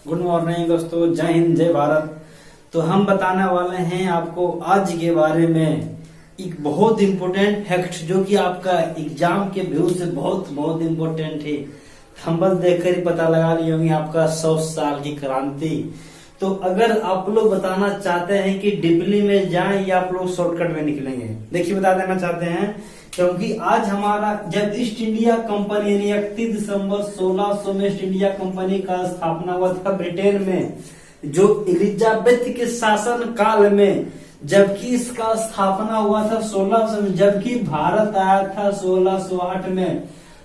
Good morning दोस्तों, जय हिंद जय भारत। तो हम बताने वाले हैं आपको आज के बारे में एक बहुत इम्पोर्टेंट फैक्ट जो कि आपका एग्जाम के व्यू से बहुत बहुत इम्पोर्टेंट है। थंबनेल देखकर ही पता लगा लिए होंगे आपका 100 साल की क्रांति। तो अगर आप लोग बताना चाहते हैं कि डीपली में जाएं या आप लोग शॉर्टकट में निकलेंगे, देखिए बता देना चाहते हैं क्योंकि आज हमारा जब ईस्ट इंडिया कंपनी यानी 31 दिसंबर 1600 में ईस्ट इंडिया कंपनी का स्थापना हुआ था ब्रिटेन में, जो एलिजाबेथ के शासन काल में, जबकि इसका स्थापना हुआ था 1600 में, जबकि भारत आया था 1608 में।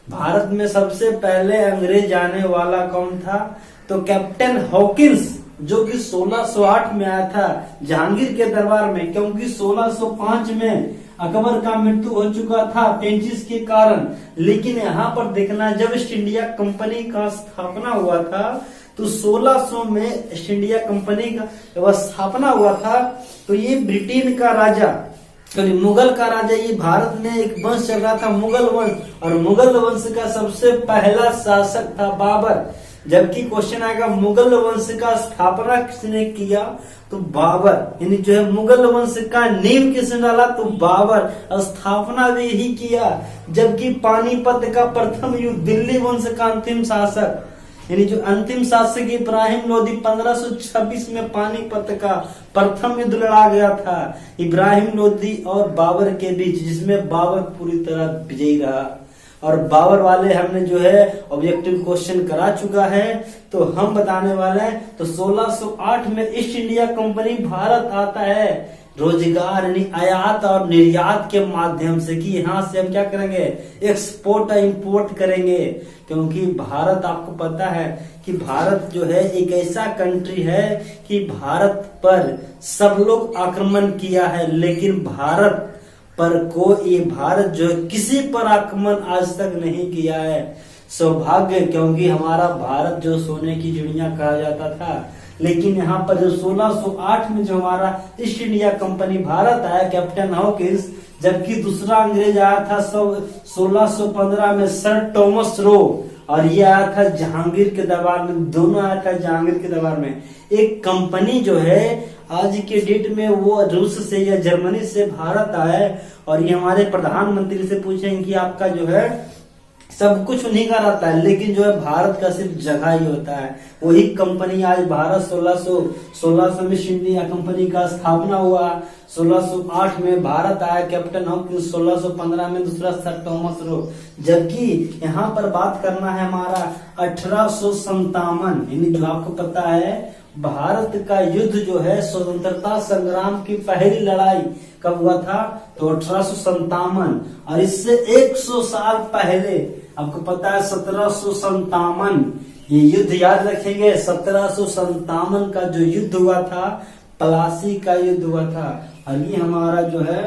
भारत में सबसे पहले अंग्रेज आने वाला कौन था? तो कैप्टन हॉकिंस, जो कि 1608 में आया था जहांगीर के दरबार में, क्योंकि 1605 में अकबर का मृत्यु हो चुका था पेंचिस के कारण। लेकिन यहाँ पर देखना, जब ईस्ट इंडिया कंपनी का स्थापना हुआ था तो 1600 में ईस्ट इंडिया कंपनी का स्थापना हुआ था। तो ये ब्रिटेन का राजा, मुगल का राजा, ये भारत में एक वंश चल रहा था मुगल वंश, और मुगल वंश का सबसे पहला शासक था बाबर। जबकि क्वेश्चन आएगा मुगल वंश का स्थापना किसने किया? तो बाबर, यानी जो है मुगल वंश का नींव किसने डाला? तो बाबर। स्थापना भी ही किया। जबकि पानीपत का प्रथम युद्ध, दिल्ली वंश का अंतिम शासक यानी जो अंतिम शासक इब्राहिम लोदी 1526 में पानीपत का प्रथम युद्ध लड़ा गया था इब्राहिम लोदी और बाबर के बीच, जिसमें बाबर पूरी तरह विजयी रहा। और बाबर वाले हमने जो है ऑब्जेक्टिव क्वेश्चन करा चुका है, तो हम बताने वाले हैं। तो 1608 में ईस्ट इंडिया कंपनी भारत आता है रोजगार यानी आयात और निर्यात के माध्यम से, कि यहाँ से हम क्या करेंगे? एक्सपोर्ट और इंपोर्ट करेंगे। क्योंकि भारत, आपको पता है कि भारत जो है एक ऐसा कंट्री है कि भारत पर सब लोग आक्रमण किया है, लेकिन भारत जो है किसी पर आक्रमण आज तक नहीं किया है। सौभाग्य, क्योंकि हमारा भारत जो सोने की चिड़िया कहा जाता था। लेकिन यहाँ पर जो 1608 में जो हमारा ईस्ट इंडिया कंपनी भारत आया कैप्टन हॉकिंस, जबकि दूसरा अंग्रेज आया था 1615 में सर थॉमस रो, और ये आया था जहांगीर के दरबार में। दोनों आया था जहांगीर के दरबार में। एक कंपनी जो है आज के डेट में वो रूस से या जर्मनी से भारत आए, और ये हमारे प्रधानमंत्री से पूछेंगे कि आपका जो है सब कुछ उन्हीं का रहता है, लेकिन जो है भारत का सिर्फ जगह ही होता है। वही कंपनी आज भारत 1600 में ईस्ट इंडिया कंपनी का स्थापना हुआ, 1608 में भारत आया कैप्टन हॉकिंस, 1615 में दूसरा सर थॉमस रो। जबकि यहाँ पर बात करना है हमारा 1857, यानी जो आपको पता है भारत का युद्ध जो है स्वतंत्रता संग्राम की पहली लड़ाई कब हुआ था? तो 1857। और इससे 100 साल पहले आपको पता है 1757, ये युद्ध याद रखेंगे। 1757 का जो युद्ध हुआ था, प्लासी का युद्ध हुआ था। और ये हमारा जो है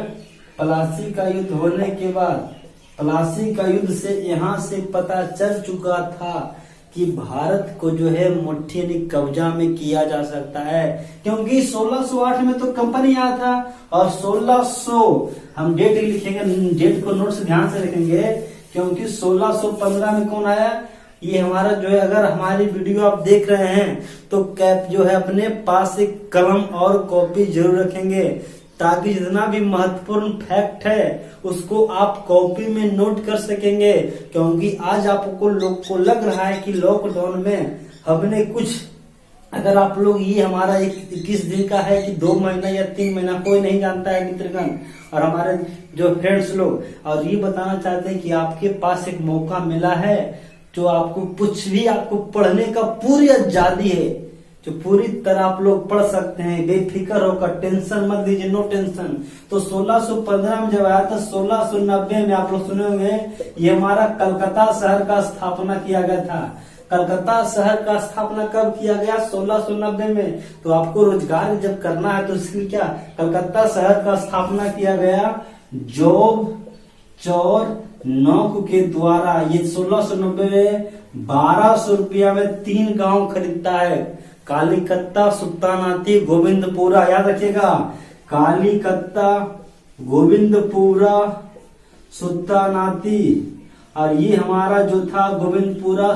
प्लासी का युद्ध होने के बाद, प्लासी का युद्ध से यहाँ से पता चल चुका था कि भारत को जो है मुट्ठी यानी कब्जा में किया जा सकता है। क्योंकि 1608 में तो कंपनी आया था, और 1600 हम डेट लिखेंगे, डेट को नोट से ध्यान से लिखेंगे, क्योंकि 1615 में कौन आया? ये हमारा जो है, अगर हमारी वीडियो आप देख रहे हैं तो कैप जो है अपने पास एक कलम और कॉपी जरूर रखेंगे, ताकि जितना भी महत्वपूर्ण फैक्ट है उसको आप कॉपी में नोट कर सकेंगे। क्योंकि आज आपको लोग को लग रहा है कि लॉकडाउन में हमने कुछ, अगर आप लोग, ये हमारा 21 दिन का है कि 2 महीना या 3 महीना, कोई नहीं जानता है मित्रगण और हमारे जो फ्रेंड्स लोग। और ये बताना चाहते हैं कि आपके पास एक मौका मिला है, जो आपको कुछ भी, आपको पढ़ने का पूरी आजादी है, जो पूरी तरह आप लोग पढ़ सकते हैं बेफिक्र होकर, टेंशन मत लीजिए, नो टेंशन। तो 1615 में जब आया था, 1690 में आप लोग सुने होंगे ये हमारा कलकत्ता शहर का स्थापना किया गया था। कलकत्ता शहर का स्थापना कब किया गया? 1690 में। तो आपको रोजगार जब करना है तो इसलिए क्या कलकत्ता शहर का स्थापना किया गया? जॉब चौर नौक के द्वारा। ये 1690 में 1200 रुपया में 3 गांव खरीदता है। कालीकत्ता, सुल्तानाती, गोविंदपुरा, याद रखिएगा, कालीकत्ता, गोविंदपुरा, सुल्तानाती, और ये हमारा जो था गोविंदपुरा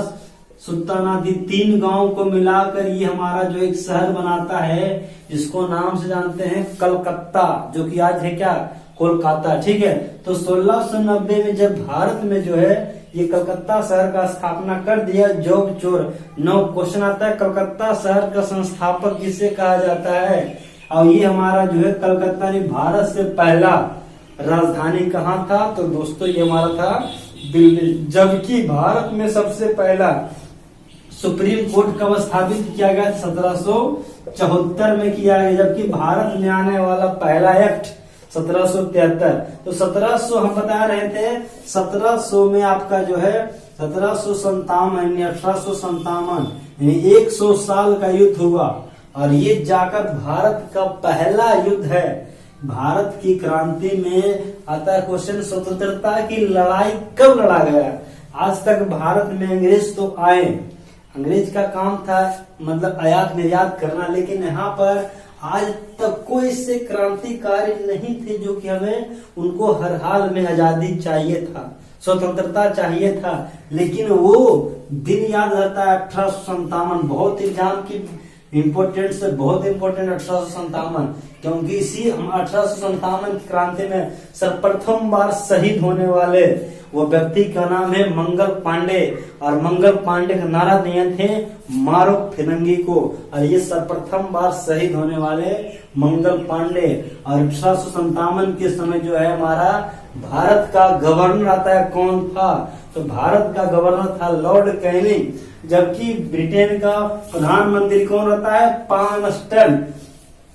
सुल्तानात, 3 गांव को मिलाकर ये हमारा जो एक शहर बनाता है, जिसको नाम से जानते हैं कलकत्ता, जो कि आज है क्या, कोलकाता। ठीक है, तो 1690 में जब भारत में जो है ये कलकत्ता शहर का स्थापना कर दिया जोग चोर। 9 क्वेश्चन आता है, कलकत्ता शहर का संस्थापक किसे कहा जाता है? और ये हमारा जो है कलकत्ता ने भारत से पहला राजधानी कहाँ था? तो दोस्तों ये हमारा था दिल्ली। जबकि भारत में सबसे पहला सुप्रीम कोर्ट कब स्थापित किया गया? 1774 में किया गया। जबकि भारत में आने वाला पहला एक्ट 1773। तो 1700 हम बता रहे थे, 1700 में आपका जो है 1757 1857 100 साल का युद्ध हुआ, और ये जाकर भारत का पहला युद्ध है। भारत की क्रांति में आता है क्वेश्चन, स्वतंत्रता की लड़ाई कब लड़ा गया? आज तक भारत में अंग्रेज तो आए, अंग्रेज का काम था मतलब आयात निर्यात करना, लेकिन यहाँ पर आज तक कोई इससे क्रांतिकारी नहीं थे जो कि हमें उनको हर हाल में आजादी चाहिए था, स्वतंत्रता चाहिए था। लेकिन वो दिन याद रहता है 1857, बहुत एग्जाम की इम्पोर्टेंट से बहुत इम्पोर्टेंट 1857, क्योंकि इसी 1857 की क्रांति में सर्वप्रथम बार शहीद होने वाले वो व्यक्ति का नाम है मंगल पांडे, और मंगल पांडे का नारा दिए थे मारो फिरंगी को, और ये सर्वप्रथम बार शहीद होने वाले मंगल पांडे। और 1857 के समय जो है हमारा भारत का गवर्नर आता है, कौन था? तो भारत का गवर्नर था लॉर्ड कैनिंग। जबकि ब्रिटेन का प्रधानमंत्री कौन रहता है? पामस्टन।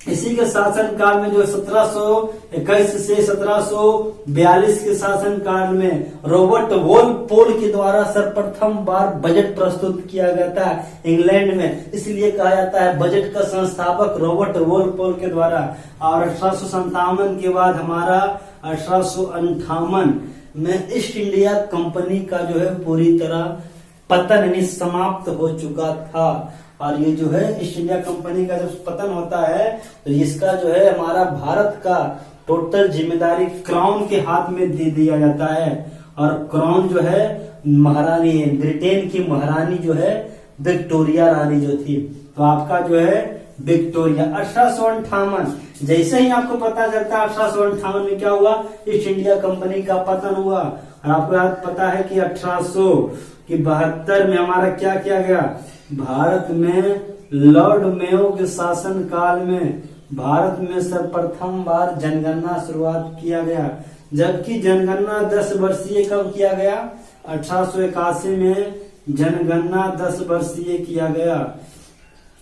इसी के शासन काल में जो 1721 से 1742 के शासन काल में रॉबर्ट वॉलपोल के द्वारा सर्वप्रथम बार बजट प्रस्तुत किया गया था इंग्लैंड में, इसलिए कहा जाता है बजट का संस्थापक रॉबर्ट वॉलपोल के द्वारा। और 1857 के बाद हमारा 1858 में ईस्ट इंडिया कंपनी का जो है पूरी तरह पतन यानी समाप्त हो चुका था। और ये जो है ईस्ट इंडिया कंपनी का जब पतन होता है तो इसका जो है हमारा भारत का टोटल जिम्मेदारी क्राउन के हाथ में दे दिया जाता है। और क्राउन जो है महारानी है, ब्रिटेन की महारानी जो है विक्टोरिया रानी जो थी, तो आपका जो है विक्टोरिया। 1858 जैसे ही आपको पता चलता है 1858 में क्या हुआ, ईस्ट इंडिया कंपनी का पतन हुआ। और आपको याद पता है कि 1872 में हमारा क्या किया गया, भारत में लॉर्ड मेयो के शासन काल में भारत में सर्वप्रथम बार जनगणना शुरुआत किया गया। जबकि जनगणना 10 वर्षीय कब किया गया? 1881 में जनगणना 10 वर्षीय किया गया।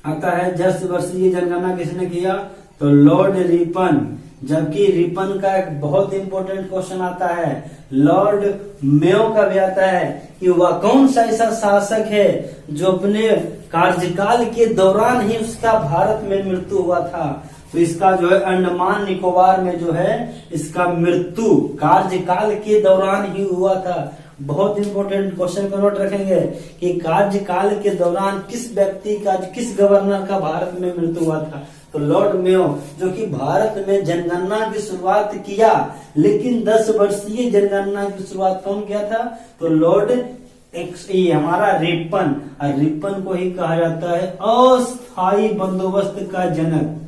आता है 10 वर्षीय जनगणना किसने किया? तो लॉर्ड रिपन। जबकि रिपन का एक बहुत इंपॉर्टेंट क्वेश्चन आता है, लॉर्ड मेयो का भी आता है कि वह कौन सा ऐसा शासक है जो अपने कार्यकाल के दौरान ही उसका भारत में मृत्यु हुआ था। तो इसका जो है अंडमान निकोबार में जो है इसका मृत्यु कार्यकाल के दौरान ही हुआ था। बहुत इंपॉर्टेंट क्वेश्चन को नोट रखेंगे कि कार्यकाल के दौरान किस व्यक्ति का, किस गवर्नर का भारत में मृत्यु हुआ था? तो लॉर्ड मेयो, जो कि भारत में जनगणना की शुरुआत किया, लेकिन 10 वर्षीय जनगणना की शुरुआत कौन किया था? तो लॉर्ड हमारा रिपन। और रिपन को ही कहा जाता है अस्थायी बंदोबस्त का जनक।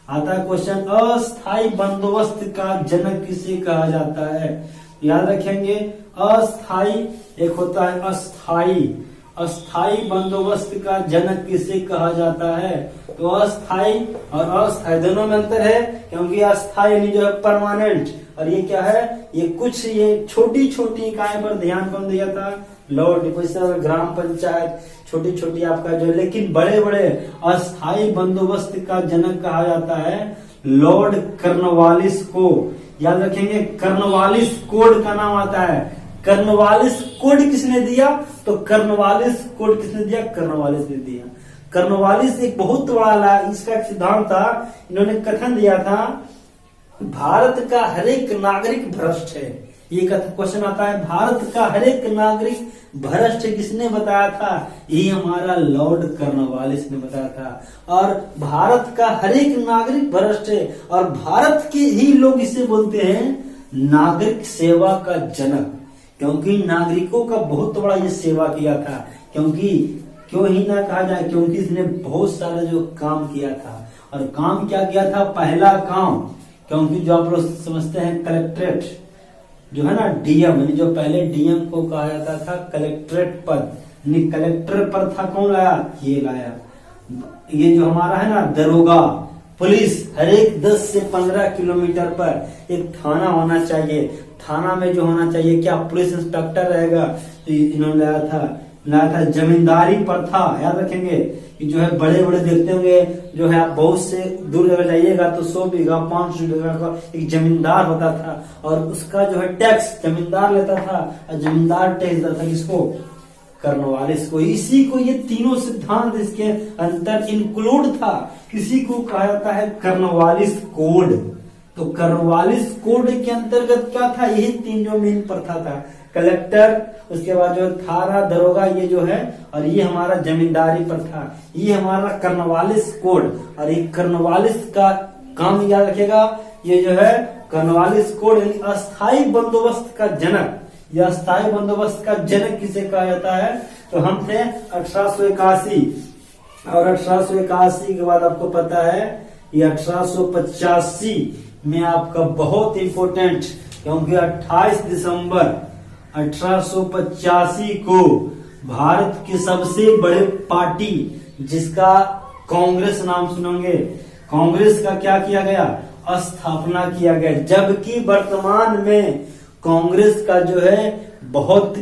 आता है क्वेश्चन, अस्थायी बंदोबस्त का जनक किसे कहा जाता है? याद रखेंगे, अस्थायी एक होता है अस्थायी, अस्थायी बंदोबस्त का जनक किसे कहा जाता है? तो अस्थायी और अस्थायी दोनों में अंतर है, क्योंकि अस्थायी यानी जो है परमानेंट, और ये क्या है, ये कुछ ये छोटी छोटी इकाई पर ध्यान कौन दिया था? लॉर्ड। ग्राम पंचायत छोटी छोटी आपका जो, लेकिन बड़े बड़े अस्थायी बंदोबस्त का जनक कहा जाता है लॉर्ड कर्नवालिस को। याद रखेंगे, कर्नवालिस कोड का नाम आता है। कर्नवालिस कोड किसने दिया? तो कर्नवालिस कोड किसने दिया? कर्नवालिस ने दिया। कर्नवालिस एक बहुत बड़ा इसका एक सिद्धांत था, इन्होंने कथन दिया था भारत का हर एक नागरिक भ्रष्ट है। ये क्वेश्चन आता है, भारत का हर एक नागरिक भ्रष्ट किसने बताया था? ये हमारा लॉर्ड कर्नवालिस ने बताया था। और भारत का हर एक नागरिक भ्रष्ट है, और भारत के ही लोग इसे बोलते हैं नागरिक सेवा का जनक, क्योंकि नागरिकों का बहुत बड़ा ये सेवा किया था। क्योंकि क्यों ही ना कहा जाए, क्योंकि इसने बहुत सारा जो काम किया था। और काम क्या किया था, पहला काम, क्योंकि जो आप लोग समझते हैं कलेक्ट्रेट जो है ना, डीएम, यानी जो पहले डीएम को कहा जाता था कलेक्ट्रेट पद, यानी कलेक्टर पद था, कौन लाया, ये लाया। ये जो हमारा है ना दरोगा, पुलिस, हर एक 10 से 15 किलोमीटर पर एक थाना होना चाहिए। थाना में जो होना चाहिए क्या, पुलिस इंस्पेक्टर रहेगा। तो इन्होंने लाया था जमींदारी प्रथा, याद रखेंगे कि जो है बड़े बड़े देखते होंगे, जो है आप बहुत से दूर जगह जाइएगा तो 100 बीघा 500 बीघा का एक जमींदार होता था, और उसका जो है टैक्स जमींदार लेता था, और जमींदार टैक्स देता था किसको, कर्नवालिस को। इसी को, ये तीनों सिद्धांत इसके अंतर इंक्लूड था। किसी को कहा जाता है कर्नवालिस कोड। तो कर्नवालिस कोड के अंतर्गत क्या था, यही तीन जो मेन प्रथा था, कलेक्टर, उसके बाद जो थाना, दरोगा, ये जो है, और ये हमारा जमींदारी प्रथा, ये हमारा कर्नवालिस कोड। और ये कर्नवालिस का काम याद रखेगा, ये जो है कर्नवालिस कोड यानी अस्थायी बंदोबस्त का जनक। यह अस्थायी बंदोबस्त का जनक किसे कहा जाता है, तो हम थे 1881, और 1881 के बाद आपको पता है ये 1885 में आपका बहुत इंपोर्टेंट, क्योंकि 28 दिसंबर 1885 को भारत की सबसे बड़े पार्टी, जिसका कांग्रेस नाम सुनेंगे, कांग्रेस का क्या किया गया, स्थापना किया गया। जबकि वर्तमान में कांग्रेस का जो है बहुत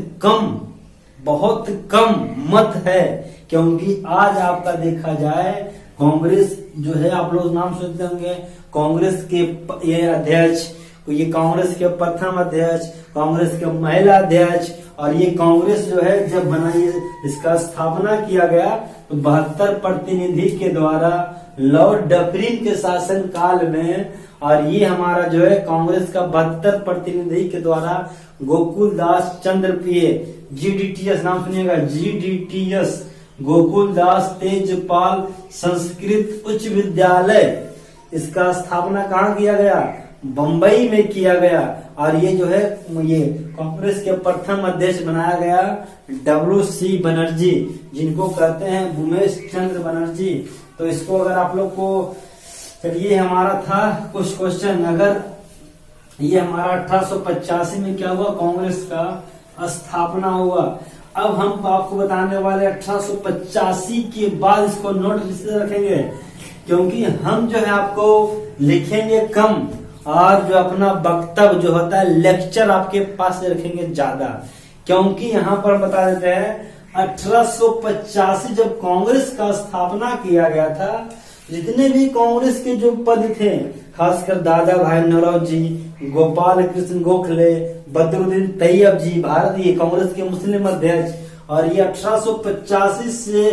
कम मत है, क्योंकि आज आपका देखा जाए कांग्रेस जो है, आप लोग नाम सुनते होंगे, कांग्रेस के ये अध्यक्ष, ये कांग्रेस के प्रथम अध्यक्ष, कांग्रेस के महिला अध्यक्ष, और ये कांग्रेस जो है जब बनाई, इसका स्थापना किया गया तो 72 प्रतिनिधि के द्वारा लॉर्ड डफरिन के शासन काल में, और ये हमारा जो है कांग्रेस का 72 प्रतिनिधि के द्वारा गोकुलदास चंद्र प्रिय, GDTS नाम सुनिएगा, GDTS, गोकुलदास तेजपाल संस्कृत उच्च विद्यालय, इसका स्थापना कहाँ किया गया, बंबई में किया गया। और ये जो है ये कांग्रेस के प्रथम अध्यक्ष बनाया गया WC बनर्जी, जिनको कहते हैं भूमेश चंद्र बनर्जी। तो इसको अगर आप लोग को, चलिए हमारा था कुछ क्वेश्चन, अगर ये हमारा 1885 में क्या हुआ, कांग्रेस का स्थापना हुआ। अब हम आपको बताने वाले 1885 के बाद इसको नोट रखेंगे, क्योंकि हम जो है आपको लिखेंगे कम, और जो अपना वक्तव्य जो होता है लेक्चर आपके पास रखेंगे ज्यादा, क्योंकि यहाँ पर बता देते हैं 1885 जब कांग्रेस का स्थापना किया गया था, जितने भी कांग्रेस के जो पद थे, खासकर दादा भाई नौरोजी, गोपाल कृष्ण गोखले, बदरुद्दीन तैयब जी, भारतीय कांग्रेस के मुस्लिम अध्यक्ष, और ये 1885 से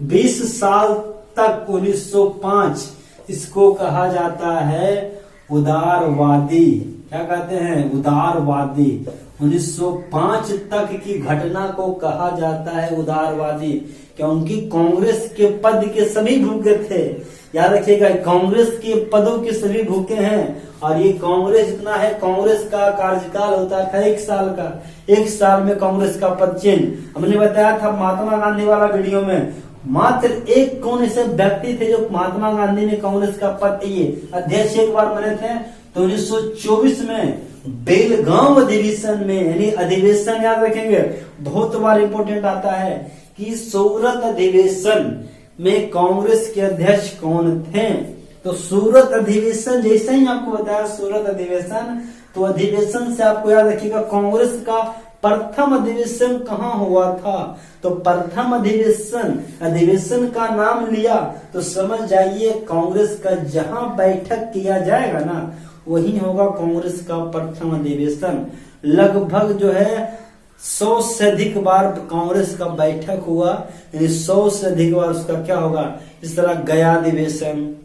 20 साल तक 1905 इसको कहा जाता है उदारवादी। क्या कहते हैं, उदारवादी। 1905 तक की घटना को कहा जाता है उदारवादी, क्योंकि कांग्रेस के पद के सभी भूखे थे। याद रखिएगा, कांग्रेस के पदों के सभी भूखे हैं। और ये कांग्रेस जितना है, कांग्रेस का कार्यकाल होता था 1 साल का, 1 साल में कांग्रेस का पद चेंज। हमने बताया था महात्मा गांधी वाला वीडियो में, मात्र एक कौन ऐसे व्यक्ति थे जो महात्मा गांधी ने कांग्रेस का पद ये अध्यक्ष एक बार बने थे, तो 1924 में बेलगांव अधिवेशन में, यानी अधिवेशन याद रखेंगे, बहुत बार इंपोर्टेंट आता है कि सूरत अधिवेशन में कांग्रेस के अध्यक्ष कौन थे। तो सूरत अधिवेशन, जैसे ही आपको बताया सूरत अधिवेशन, तो अधिवेशन से आपको याद रखिएगा कांग्रेस का प्रथम अधिवेशन कहाँ हुआ था। तो प्रथम अधिवेशन का नाम लिया तो समझ जाइए कांग्रेस का जहां बैठक किया जाएगा ना, वही होगा कांग्रेस का प्रथम अधिवेशन। लगभग जो है 100 से अधिक बार कांग्रेस का बैठक हुआ, यानी 100 से अधिक बार उसका क्या होगा, इस तरह गया अधिवेशन,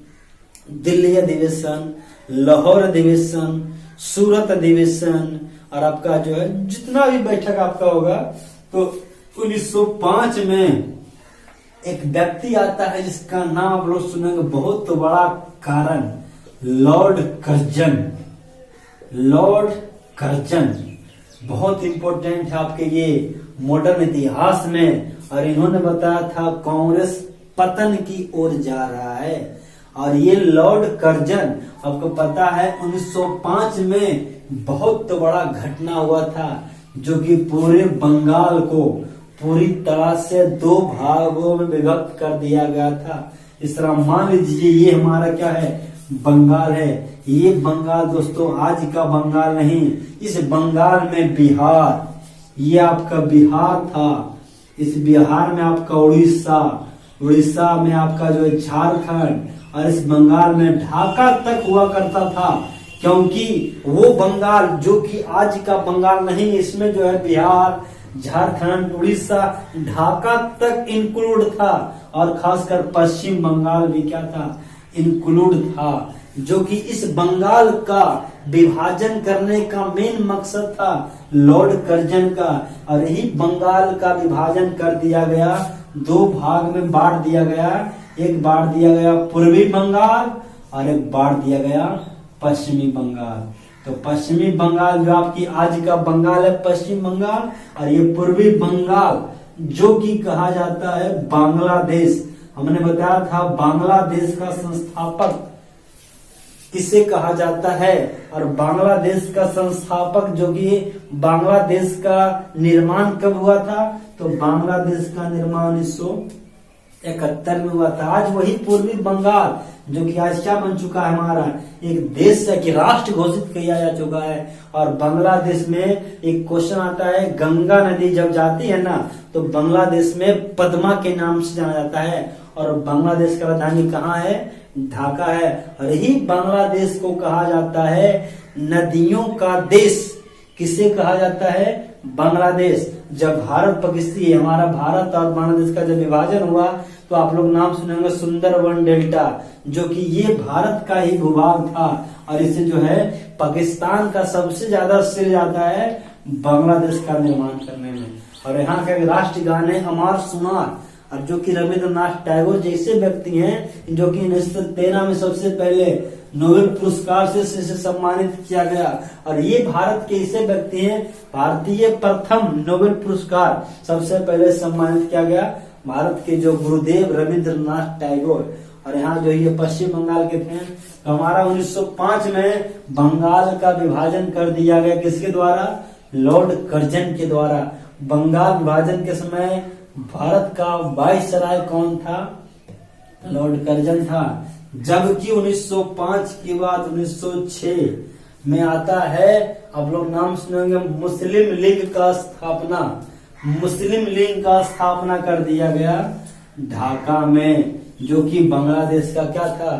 दिल्ली अधिवेशन, लाहौर अधिवेशन, सूरत अधिवेशन, और आपका जो है जितना भी बैठक आपका होगा। तो 1905 में एक व्यक्ति आता है जिसका नाम आप लोग सुनेंगे, बहुत बड़ा कारण, लॉर्ड कर्जन। बहुत इंपॉर्टेंट है आपके ये मॉडर्न इतिहास में, और इन्होंने बताया था कांग्रेस पतन की ओर जा रहा है। और ये लॉर्ड कर्जन, आपको पता है 1905 में बहुत बड़ा घटना हुआ था, जो कि पूरे बंगाल को पूरी तरह से 2 भागों में विभक्त कर दिया गया था। इस तरह मान लीजिए ये हमारा क्या है, बंगाल है। ये बंगाल दोस्तों आज का बंगाल नहीं, इस बंगाल में बिहार, ये आपका बिहार था, इस बिहार में आपका उड़ीसा, उड़ीसा में आपका जो है झारखंड, और इस बंगाल में ढाका तक हुआ करता था। क्योंकि वो बंगाल जो कि आज का बंगाल नहीं, इसमें जो है बिहार, झारखंड, उड़ीसा, ढाका तक इंक्लूड था। और खासकर पश्चिम बंगाल भी क्या था, इंक्लूड था। जो कि इस बंगाल का विभाजन करने का मेन मकसद था लॉर्ड कर्जन का। और यही बंगाल का विभाजन कर दिया गया, 2 भाग में बांट दिया गया। एक बांट दिया गया पूर्वी बंगाल और एक बांट दिया गया पश्चिमी बंगाल। तो पश्चिमी बंगाल जो आपकी आज का बंगाल है, पश्चिम बंगाल, और ये पूर्वी बंगाल जो कि कहा जाता है बांग्लादेश। हमने बताया था बांग्लादेश का संस्थापक किसे कहा जाता है, और बांग्लादेश का संस्थापक जो कि बांग्लादेश का निर्माण कब हुआ था, तो बांग्लादेश का निर्माण 1971 में हुआ था। आज वही पूर्वी बंगाल जो कि आज क्या बन चुका है, हमारा एक देश है कि राष्ट्र घोषित किया जा चुका है। और बांग्लादेश में एक क्वेश्चन आता है, गंगा नदी जब जाती है ना, तो बांग्लादेश में पद्मा के नाम से जाना जाता है। और बांग्लादेश का राजधानी कहाँ है, ढाका है। और यही बांग्लादेश को कहा जाता है नदियों का देश। किसे कहा जाता है, बांग्लादेश। जब भारत पाकिस्तान, हमारा भारत और बांग्लादेश का जब विभाजन हुआ, तो आप लोग नाम सुनेंगे सुंदरवन डेल्टा, जो कि ये भारत का ही भूभाग था। और इसे जो है पाकिस्तान का सबसे ज्यादा श्रेय जाता है बांग्लादेश का निर्माण करने में। और यहाँ का राष्ट्रीय गान है अमर सुनार, और जो कि रविंद्रनाथ टैगोर जैसे व्यक्ति हैं, जो कि 1913 में सबसे पहले नोबेल पुरस्कार से सम्मानित किया गया। और ये भारत के ऐसे व्यक्ति हैं, भारतीय प्रथम नोबेल पुरस्कार सबसे पहले सम्मानित किया गया भारत के जो गुरुदेव रविंद्रनाथ टैगोर। और यहाँ जो ये पश्चिम बंगाल के थे, तो हमारा 1905 में बंगाल का विभाजन कर दिया गया, किसके द्वारा, लॉर्ड कर्जन के द्वारा। बंगाल विभाजन के समय भारत का वाइसराय कौन था, लॉर्ड कर्जन था। जबकि 1905 के बाद 1906 में आता है, अब लोग नाम सुनेंगे, मुस्लिम लीग का स्थापना। मुस्लिम लीग का स्थापना कर दिया गया ढाका में, जो कि बांग्लादेश का क्या था,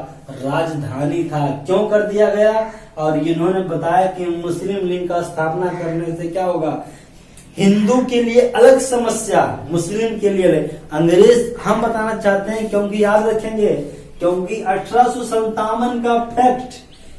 राजधानी था। क्यों कर दिया गया, और इन्होंने बताया कि मुस्लिम लीग का स्थापना करने से क्या होगा, हिंदू के लिए अलग समस्या, मुस्लिम के लिए अंग्रेज। हम बताना चाहते हैं, क्योंकि याद रखेंगे, क्योंकि 1857 का फैक्ट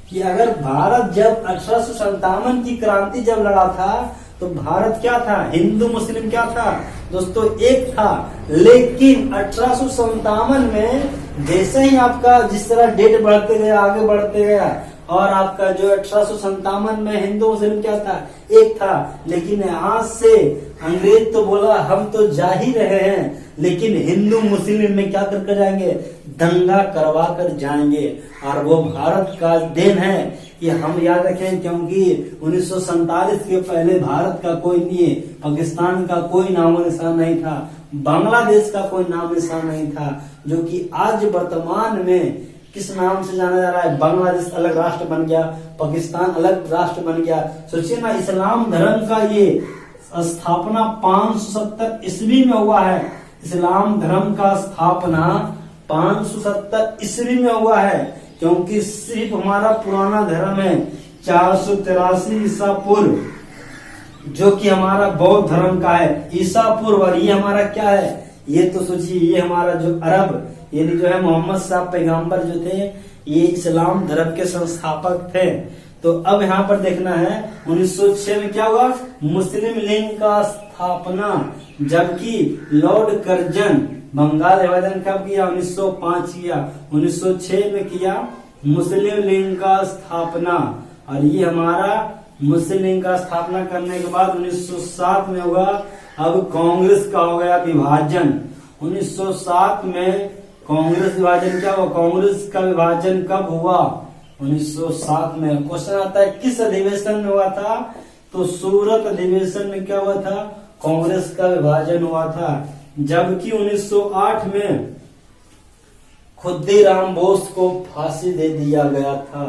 कि अगर भारत जब 1857 की क्रांति जब लड़ा था, तो भारत क्या था, हिंदू मुस्लिम क्या था दोस्तों, एक था। लेकिन 1857 में जैसे ही आपका जिस तरह डेट बढ़ते गया, आगे बढ़ते गया, और आपका जो 1857 में हिंदू मुस्लिम क्या था, एक था। लेकिन यहाँ से अंग्रेज तो बोला हम तो जा ही रहे हैं, लेकिन हिंदू मुस्लिम में क्या कर जाएंगे, दंगा करवा कर जाएंगे। और वो भारत का देन है, ये हम याद रखें, क्योंकि 1947 के पहले भारत का कोई नहीं है, पाकिस्तान का कोई नामो निशान नहीं था, बांग्लादेश का कोई नाम निशान नहीं था, जो कि आज वर्तमान में किस नाम से जाना जा रहा है, बांग्लादेश अलग राष्ट्र बन गया, पाकिस्तान अलग राष्ट्र बन गया। सोचिए ना, इस्लाम धर्म का ये स्थापना 570 ईस्वी में हुआ है। इस्लाम धर्म का स्थापना 570 ईस्वी में हुआ है, क्योंकि सिर्फ हमारा पुराना धर्म है 483 ईसा पूर्व, जो कि हमारा बौद्ध धर्म का है ईसा पूर्व। और ये हमारा क्या है, ये तो सोचिए, ये हमारा जो अरब यानी जो है मोहम्मद साहब पैगंबर जो थे, ये इस्लाम धर्म के संस्थापक थे। तो अब यहाँ पर देखना है 1906 में क्या हुआ, मुस्लिम लीग का स्थापना। जबकि लॉर्ड कर्जन बंगाल विभाजन कब किया, 1905 किया, 1906 में किया मुस्लिम लीग का स्थापना। और ये हमारा मुस्लिम लीग का स्थापना करने के बाद 1907 में हुआ अब कांग्रेस का हो गया विभाजन 1907 में। कांग्रेस विभाजन क्या हुआ? कांग्रेस का विभाजन कब हुआ? 1907 में। क्वेश्चन आता है किस अधिवेशन में हुआ था? तो सूरत अधिवेशन में क्या हुआ था? कांग्रेस का विभाजन हुआ था। जबकि 1908 में खुद्दीराम बोस को फांसी दे दिया गया था।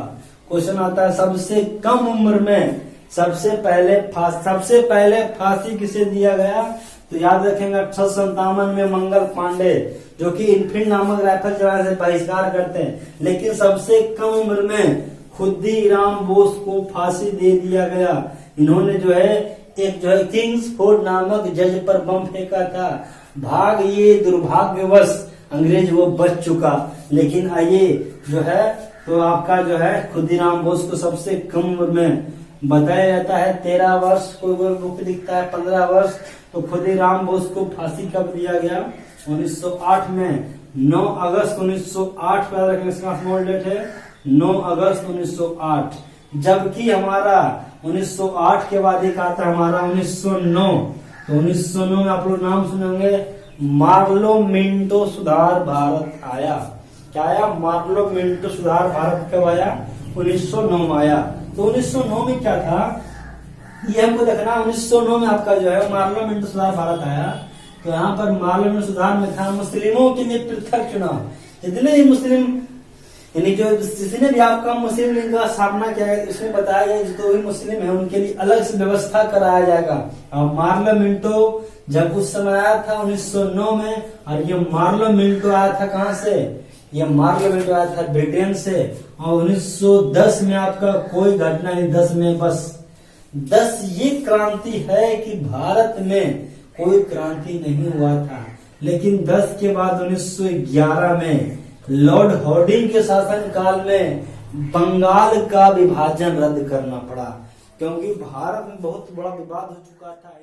क्वेश्चन आता है सबसे कम उम्र में सबसे पहले फांसी किसे दिया गया? तो याद रखेंगे 1857 में मंगल पांडे, जो कि इनफील्ड नामक राइफल चलाने से बहिष्कार करते हैं, लेकिन सबसे कम उम्र में खुद्दीराम बोस को फांसी दे दिया गया। इन्होंने जो है किंग्सफोर्ड नामक जज पर बम फेंका था। ये दुर्भाग्यवश अंग्रेज वो बच चुका, लेकिन आइए जो है तो आपका जो है खुद्दीराम बोस को सबसे कम उम्र में बताया जाता है 13 वर्ष, कोई बुक लिखता है 15 वर्ष। तो खुद्दीराम बोस को फांसी कब दिया गया? 1908 में। 9 अगस्त 1908 का रखने स्मॉल डेट है 9 अगस्त 1908। जबकि हमारा 1908 के बाद एक आता है हमारा 1909। तो 1909 में आप लोग नाम सुनेंगे, मार्लो मिंटो सुधार भारत आया। क्या आया? मार्लो मिंटो सुधार भारत कब आया? 1909 में आया। तो 1909 में क्या था ये हमको देखना। 1909 में आपका जो है मार्लो मिंटो सुधार भारत आया। तो यहाँ पर मार्लो मिंटो सुधार में था मुस्लिमों के लिए पृथक चुनाव। जितने ही मुस्लिम यानी जो जिसने भी आपका मुस्लिम लीग का स्थापना किया है इसमें बताया गया जो भी मुस्लिम है उनके लिए अलग से व्यवस्था कराया जाएगा। और मार्लो मिंटो जब उस समय आया था 1909 में, और ये मार्लो मिंटो आया था कहाँ से? ये मार्लो मिंटो आया था ब्रिटेन से। और 1910 में आपका कोई घटना नहीं, 10 में बस 10 ये क्रांति है कि भारत में कोई क्रांति नहीं हुआ था। लेकिन 10 के बाद 1911 में लॉर्ड हार्डिंग के शासन काल में बंगाल का विभाजन रद्द करना पड़ा, क्योंकि भारत में बहुत बड़ा विवाद हो चुका था।